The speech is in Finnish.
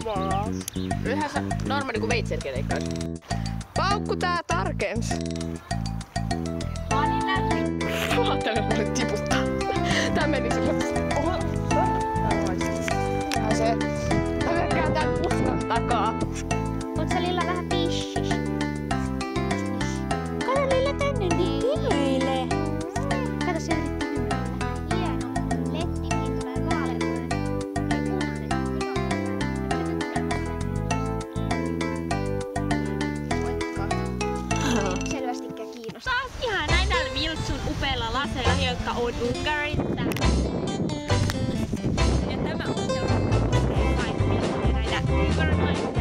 kamalas. Nythän sä normaali niinku veitselkin leikkaat. Paukku tää tarkens. Mä ajattelin, että mulle tiputtaa. Tää meni sille. Oho. Ja se. Mä verkkään tän puskan takaa. Oot sä Lilla vähän pissis? Kato Lilla tänne, niin hymyilee. Kato se yrittää hymyillä. Hieno. Letti, mihin tulee vaaleanpunainen. Ei punainen. Moikka. Selvästikään kiinnostaa. Taas ihan näin näillä Viltsun upeilla laseilla, jotka on Unkarista. Ja tämä on sellainen, näitä unkarilaisia